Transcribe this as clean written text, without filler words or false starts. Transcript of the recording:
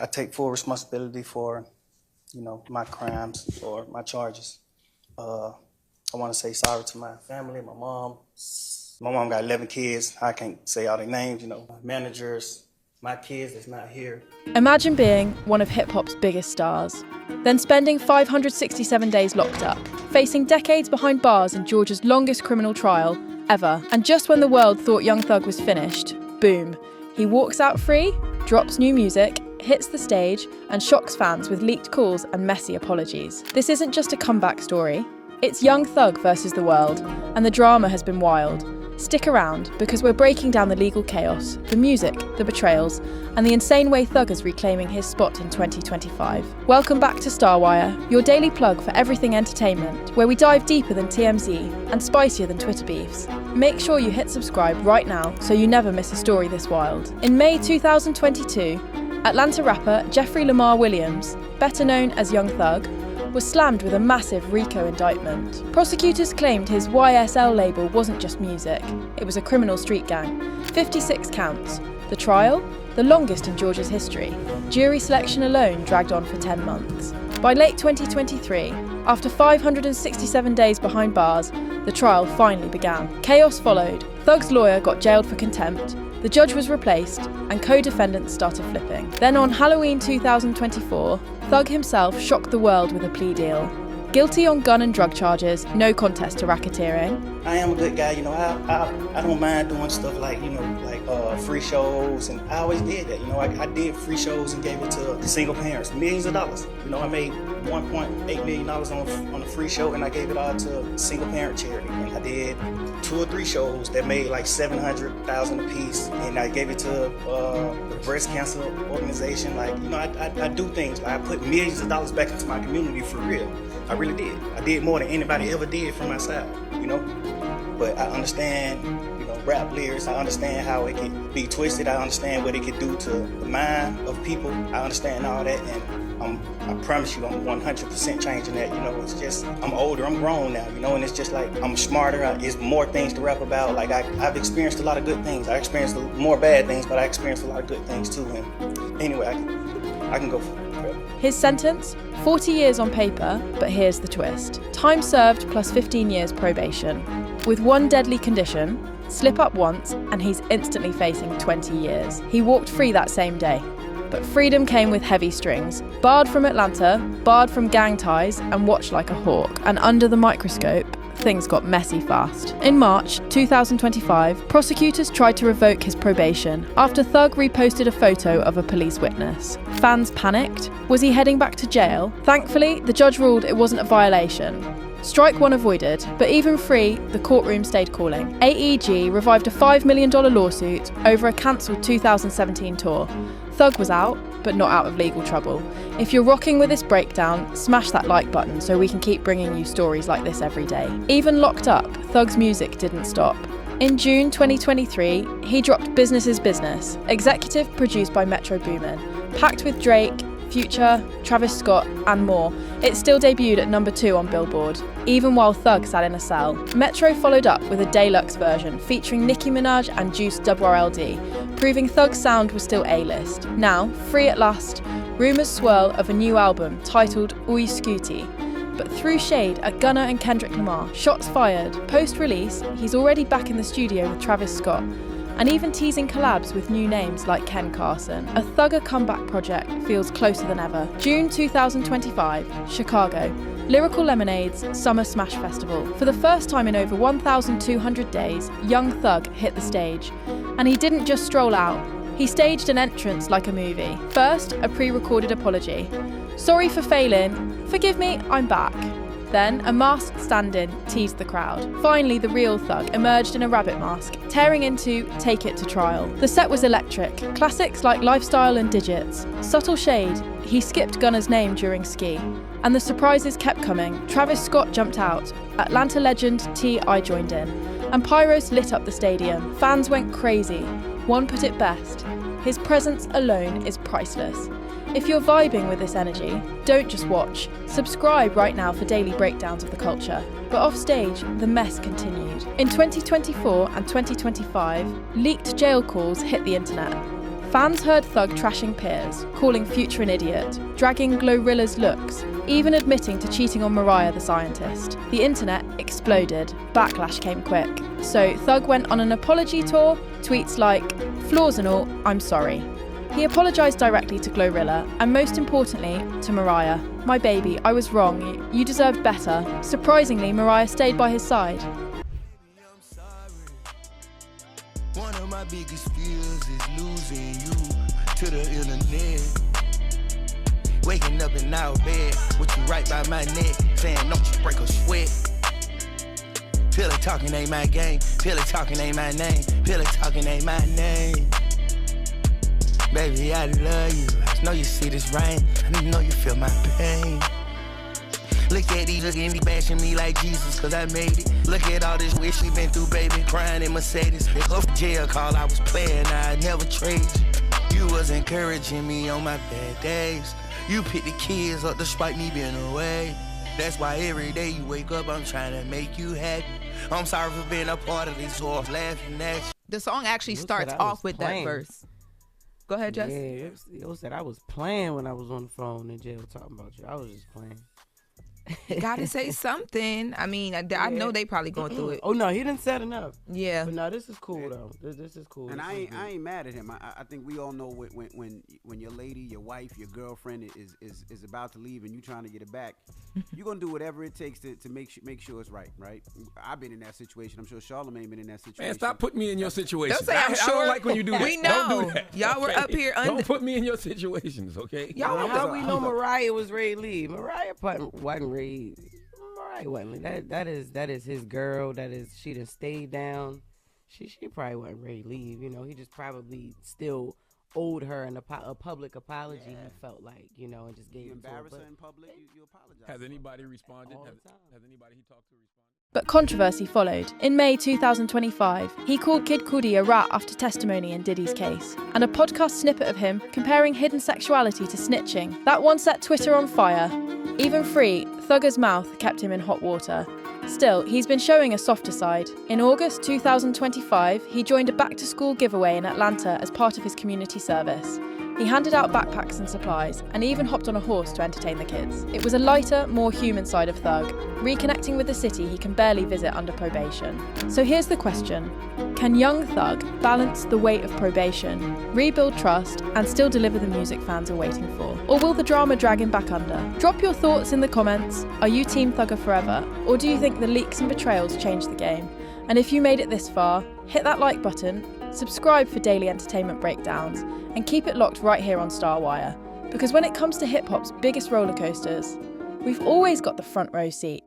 I take full responsibility for, my crimes or my charges. I want to say sorry to my family, my mom. My mom got 11 kids. I can't say all their names, managers, my kids that's not here. Imagine being one of hip-hop's biggest stars, then spending 567 days locked up, facing decades behind bars in Georgia's longest criminal trial ever. And just when the world thought Young Thug was finished, boom, he walks out free, drops new music, hits the stage, and shocks fans with leaked calls and messy apologies. This isn't just a comeback story. It's Young Thug versus the world, and the drama has been wild. Stick around, because we're breaking down the legal chaos, the music, the betrayals, and the insane way Thug is reclaiming his spot in 2025. Welcome back to Starwire, your daily plug for everything entertainment, where we dive deeper than TMZ and spicier than Twitter beefs. Make sure you hit subscribe right now so you never miss a story this wild. In May 2022, Atlanta rapper Jeffrey Lamar Williams, better known as Young Thug, was slammed with a massive RICO indictment. Prosecutors claimed his YSL label wasn't just music, it was a criminal street gang. 56 counts. The trial? The longest in Georgia's history. Jury selection alone dragged on for 10 months. By late 2023, after 567 days behind bars, the trial finally began. Chaos followed. Thug's lawyer got jailed for contempt, the judge was replaced, and co-defendants started flipping. Then on Halloween 2024, Thug himself shocked the world with a plea deal. Guilty on gun and drug charges, no contest to racketeering. I am a good guy, I don't mind doing stuff like free shows, and I always did that. I did free shows and gave it to single parents, millions of dollars. I made $1.8 million on a free show, and I gave it all to single parent charity. And I did 2 or 3 shows that made like $700,000 a piece, and I gave it to the breast cancer organization. I do things. I put millions of dollars back into my community for real. I really did. I did more than anybody ever did from my side, But I understand, rap lyrics. I understand how it can be twisted. I understand what it can do to the mind of people. I understand all that, and I promise you I'm 100% changing that. It's just, I'm older, I'm grown now, and it's just like, I'm smarter. There's more things to rap about. I've experienced a lot of good things. I experienced more bad things, but I experienced a lot of good things too. And anyway, I can go forever. His sentence? 40 years on paper, but here's the twist. Time served plus 15 years probation. With one deadly condition: slip up once and he's instantly facing 20 years. He walked free that same day. But freedom came with heavy strings. Barred from Atlanta, barred from gang ties, and watched like a hawk. And under the microscope, things got messy fast. In March 2025, prosecutors tried to revoke his probation after Thug reposted a photo of a police witness. Fans panicked. Was he heading back to jail? Thankfully, the judge ruled it wasn't a violation. Strike one avoided, but even free, the courtroom stayed calling. AEG revived a $5 million lawsuit over a cancelled 2017 tour. Thug was out, but not out of legal trouble. If you're rocking with this breakdown, smash that like button so we can keep bringing you stories like this every day. Even locked up, Thug's music didn't stop. In June 2023, he dropped Business is Business, executive produced by Metro Boomin, packed with Drake, Future, Travis Scott, and more. It still debuted at number 2 on Billboard, even while Thug sat in a cell. Metro followed up with a deluxe version featuring Nicki Minaj and Juice WRLD, proving Thug's sound was still A-list. Now, free at last, rumours swirl of a new album titled Oi Scooty. But through shade at Gunna and Kendrick Lamar, shots fired. Post-release, he's already back in the studio with Travis Scott, and even teasing collabs with new names like Ken Carson. A Thugger comeback project feels closer than ever. June 2025, Chicago. Lyrical Lemonade's Summer Smash Festival. For the first time in over 1,200 days, Young Thug hit the stage. And he didn't just stroll out. He staged an entrance like a movie. First, a pre-recorded apology. Sorry for failing. Forgive me, I'm back. Then, a masked stand-in teased the crowd. Finally, the real Thug emerged in a rabbit mask, tearing into Take It to Trial. The set was electric. Classics like Lifestyle and Digits. Subtle shade. He skipped Gunna's name during Ski. And the surprises kept coming. Travis Scott jumped out. Atlanta legend T.I. joined in. And pyros lit up the stadium. Fans went crazy. One put it best: his presence alone is priceless. If you're vibing with this energy, don't just watch. Subscribe right now for daily breakdowns of the culture. But off stage, the mess continued. In 2024 and 2025, leaked jail calls hit the internet. Fans heard Thug trashing peers, calling Future an idiot, dragging Glorilla's looks, even admitting to cheating on Mariah the scientist. The internet exploded. Backlash came quick. So Thug went on an apology tour, tweets like, "Flaws and all, I'm sorry." He apologised directly to Glorilla, and most importantly, to Mariah. "My baby, I was wrong. You deserved better." Surprisingly, Mariah stayed by his side. One of my biggest fears is losing you to the internet. Waking up in our bed with you right by my neck, saying don't you break a sweat. Pillow talking ain't my game, pillow talking ain't my name, pillow talking ain't my name. Baby, I love you, I know you see this rain, I know you feel my pain. Look at these looking, bashing me like Jesus, cause I made it. Look at all this wish we been through, baby, crying in Mercedes. Pick up jail call, I was playing, I never trade you. You was encouraging me on my bad days. You picked the kids up despite me being away. That's why every day you wake up, I'm trying to make you happy. I'm sorry for being a part of this, so I was laughing at you. The song actually starts off with that verse. Go ahead, Jess. Yeah, it said I was playing when I was on the phone in jail talking about you. I was just playing. Gotta say something. I mean, I know they probably going through it. Oh no, he didn't said enough. Yeah, but no, this is cool though. This is cool. And I ain't mad at him. I think we all know when your lady, your wife, your girlfriend is about to leave and you trying to get it back, you're gonna do whatever it takes to make sure it's right. I've been in that situation. I'm sure Charlamagne been in that situation. Man, stop putting me in your situation. Don't say I'm sure. I don't like when you do that. We know. Don't do that. Y'all were up here under. Don't put me in your situations, okay? Y'all how we know Mariah was ready to leave? Mariah wasn't ready. Mariah wasn't. That is his girl. She done stayed down. She probably wasn't ready to leave. You know, he just probably still owed her a public apology. Yeah. He felt like, and just gave. You embarrass her in public. You apologize. Has anybody responded? Has anybody he talked to responded? But controversy followed. In May 2025, he called Kid Cudi a rat after testimony in Diddy's case, and a podcast snippet of him comparing hidden sexuality to snitching. That one set Twitter on fire. Even free, Thugger's mouth kept him in hot water. Still, he's been showing a softer side. In August 2025, he joined a back-to-school giveaway in Atlanta as part of his community service. He handed out backpacks and supplies, and even hopped on a horse to entertain the kids. It was a lighter, more human side of Thug, reconnecting with the city he can barely visit under probation. So here's the question. Can young Thug balance the weight of probation, rebuild trust, and still deliver the music fans are waiting for? Or will the drama drag him back under? Drop your thoughts in the comments. Are you Team Thugger forever? Or do you think the leaks and betrayals changed the game? And if you made it this far, hit that like button, subscribe for daily entertainment breakdowns, and keep it locked right here on Starwire. Because when it comes to hip-hop's biggest roller coasters, we've always got the front row seat.